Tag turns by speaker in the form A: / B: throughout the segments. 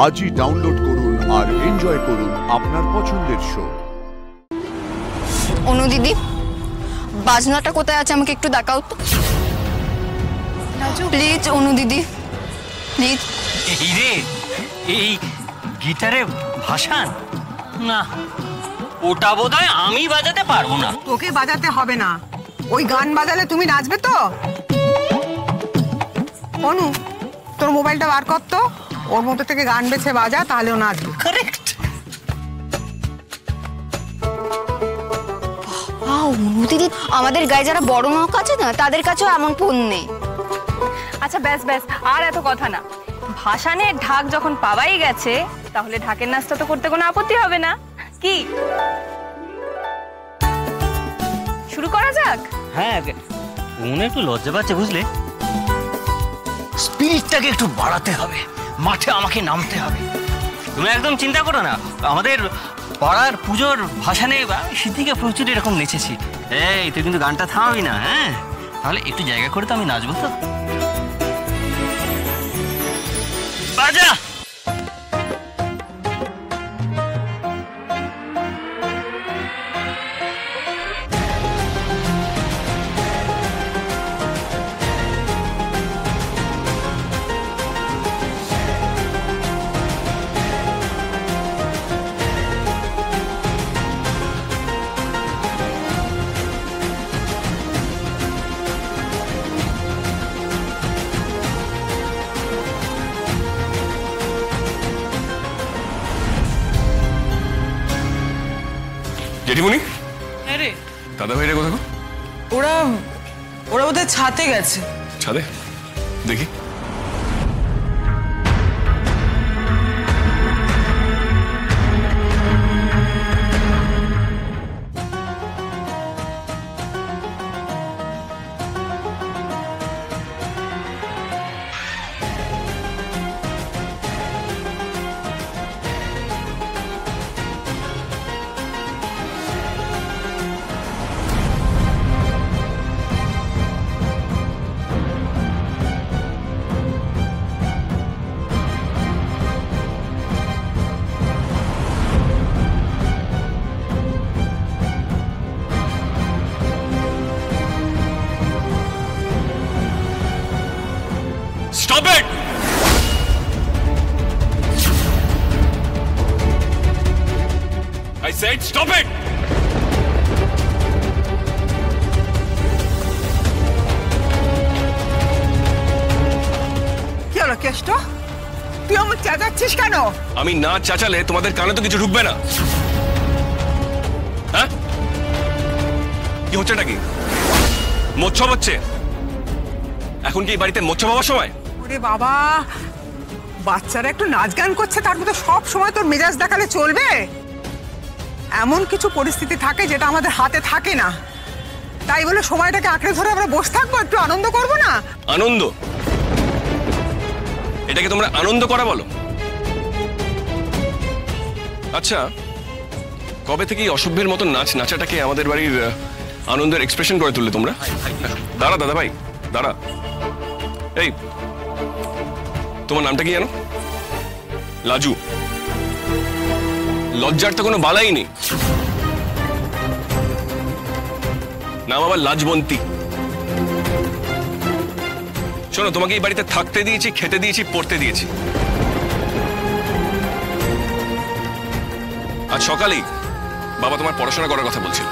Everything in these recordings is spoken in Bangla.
A: আজই ডাউনলোড করুন আর এনজয় করুন আপনার পছন্দের শো।
B: অনু দিদি, বাজনাটা কোথায় আছে আমাকে একটু দেখাও তো প্লিজ। অনু দিদি প্লিজ।
C: এই রে, এই গিটারে ভাসান না, ওটা বোধহয় আমি বাজাতে পারবো না।
D: তোকে বাজাতে হবে না, ওই গান বাজালে তুমি নাচবে তো। অনু, তোর মোবাইলটা বার কর তো, ওর মধ্যে থেকে গান বেছে বাজা, তাহলেও নাচবে।
C: কারেক্ট।
B: অনু দিদি, আমাদের গায়ে যারা বড় নৌকা আছে না, তাদের কাছেও এমন ফোন নেই।
E: আচ্ছা ব্যাস ব্যাস, আর এত কথা না। ভাসানের ঢাক যখন পাওয়াই গেছে, তাহলে ঢাকের নাচটা তো করতে কোনো আপত্তি হবে না, কি? শুরু করা যাক।
C: হ্যাঁ, মনে একটু লজ্জা পাচ্ছে বুঝলে, স্পিরিটটাকে একটু বাড়াতে হবে, মাঠে আমাকে নামতে হবে। তুমি একদম চিন্তা করো না, আমাদের পাড়ার পুজোর ভাসানে সিদ্ধিকে প্রচুর এরকম নেচেছি। এই তুই কিন্তু গানটা থামাবি না, হ্যাঁ? তাহলে একটু জায়গা করে তো আমি নাচবো তো। বাজা।
F: জেঠিমণি,
G: হ্যাঁ রে,
F: দাদা ভাইরা কোথাও?
G: ওরা বোধহয় ছাতে গেছে।
F: ছাদে দেখি। Stop it! I said stop it!
D: কি হলো কেষ্ট, তুই আমার চেঁচাচ্ছিস কেন?
F: আমি না চাচালে তোমাদের কানে তো কিছু ঢুকবে না। হ্যাঁ, কি হচ্ছে নাকি? মোচ্ছব হচ্ছে? এখন কি বাড়িতে মোচ্ছব হওয়ার সময়?
D: ওরে বাবা, বাচ্চারা একটু নাচ গান করছে, তার মধ্যে সব সময় তোর মেজাজ দেখালে চলবে? এমন কিছু পরিস্থিতি থাকে যেটা আমাদের হাতে থাকে না, তাই বলে সময়টাকে আঁকড়ে ধরে আমরা বসে থাকবো, একটু আনন্দ করবো না?
F: আনন্দ? এটাকে তোমরা আনন্দ করা বলো? আচ্ছা, কবে থেকে অসভ্যের মতো নাচ নাচাটাকে আমাদের বাড়ির আনন্দের এক্সপ্রেশন করে তুললে তোমরা? দাঁড়া দাদা ভাই, দাঁড়া। এই, তোমার নামটা কি জানো? লাজু। লজ্জার তো কোনো বালাই নেই, নাম আবার লাজবন্তী। শোনো, তোমাকে এই বাড়িতে থাকতে দিয়েছি, খেতে দিয়েছি, পড়তে দিয়েছি। আজ সকালেই বাবা তোমার পড়াশোনা করার কথা বলছিল,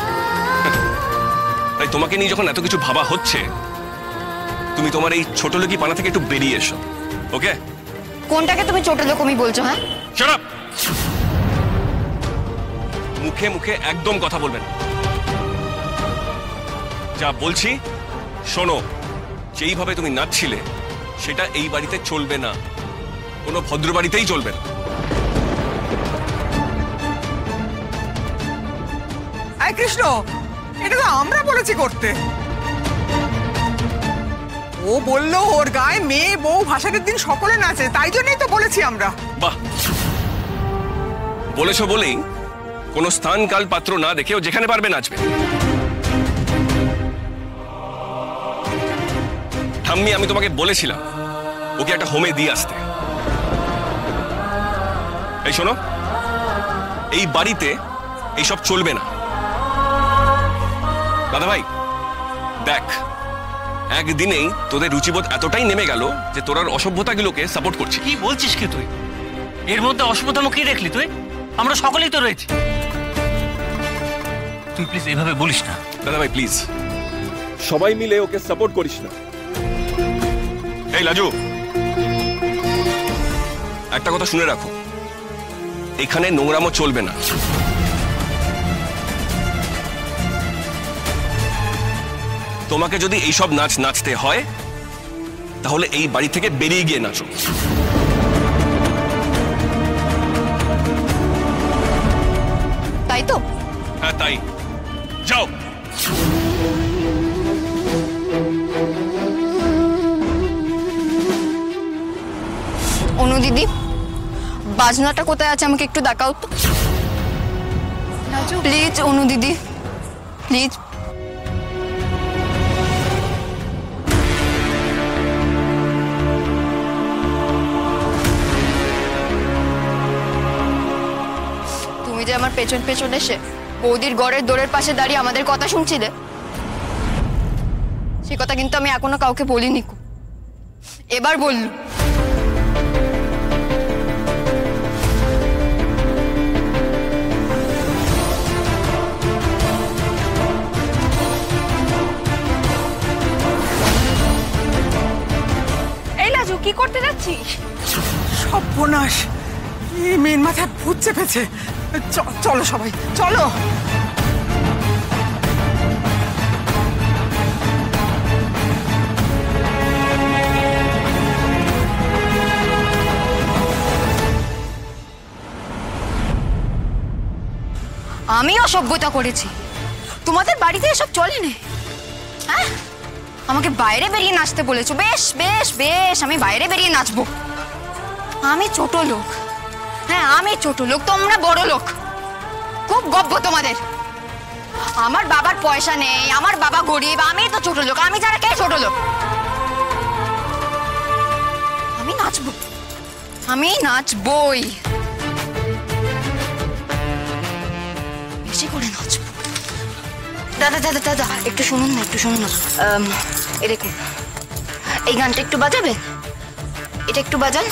F: তাই তোমাকে নিয়ে যখন এত কিছু ভাবা হচ্ছে, তুমি তোমার এই ছোট লোকি পানা থেকে একটু বেরিয়ে এসো, ওকে?
B: কোনটাকে তুমি ছোট লোকমি বলছো? হ্যাঁ,
F: শাট আপ! মুখে মুখে একদম কথা বলবেন। যা বলছি শোনো, যেইভাবে তুমি নাচছিলে সেটা এই বাড়িতে চলবে না, কোনো ভদ্র বাড়িতেই চলবে না।
D: আয় কৃষ্ণ, এটা তো আমরা বলেছি করতে। ও বললো ওর গায়ে মেয়ে বউ ভাসানের দিন সকলে নাচে, তাই জন্যই তো বলেছি আমরা।
F: বাহ, বলেছো বলেই কোনো স্থান কাল পাত্র না দেখেও যেখানে পারবে নাচবে। ঠাম্মি, আমি তোমাকে বলেছিলাম ওকে একটা হোমে দিয়ে আসতে। এই শোনো, এই বাড়িতে এইসব চলবে না। দাদা ভাই দেখ, একদিনেই তোদের রুচিবোধ এতটাই নেমে গেল যে তোর আর অসভ্যতাগুলোকে সাপোর্ট করছি।
C: কি বলছিস কি তুই? এর মধ্যে অসভ্যতাম কি দেখলি তুই? আমরা সকলেই তো রয়েছি। তুই প্লিজ এভাবে বলিস না।
F: দাদা ভাই প্লিজ, সবাই মিলে ওকে সাপোর্ট করিস না। এই লাজু, একটা কথা শুনে রাখো, এখানে নোংরামো চলবে না। তোমাকে যদি এইসব নাচ নাচতে হয় তাহলে এই বাড়ি থেকে বেরিয়ে গিয়ে নাচো।
B: তাই তো?
F: হ্যাঁ তাই, যাও।
B: অনু দিদি, বাজনাটা কোথায় আছে আমাকে একটু দেখাও তো প্লিজ। অনু দিদি প্লিজ। তুমি যে আমার পেছন পেছন এসে বৌদির ঘরের দোরের পাশে দাঁড়িয়ে আমাদের কথা শুনছিলে, সে কথা কিন্তু আমি এখনো কাউকে বলিনি। এবার বললু।
E: এই লাজু, কি করতে যাচ্ছিস?
D: সর্বনাশ, এই মেয়ের মাথায় ভূত চেপেছে। চলো সবাই চলো।
B: আমি অসভ্যতা করেছি, তোমাদের বাড়িতে এসব চলে না। হ্যাঁ, আমাকে বাইরে বেরিয়ে নাচতে বলেছো। বেশ বেশ বেশ, আমি বাইরে বেরিয়ে নাচবো। আমি ছোট লোক, হ্যাঁ আমি ছোট লোক, তোমরা বড় লোক। খুব গর্ব তোমাদের। আমার বাবার পয়সা নেই, আমার বাবা গরিব, আমি তো ছোট লোক। আমি যারা কে ছোট লোক? আমি নাচবো, আমি নাচবই, বেশি করে নাচবো। দাদা দাদা দাদা, একটু শুনুন না, একটু শুনুন না। এই দেখুন, এই গানটা একটু বাজাবেন? এটা একটু বাজান।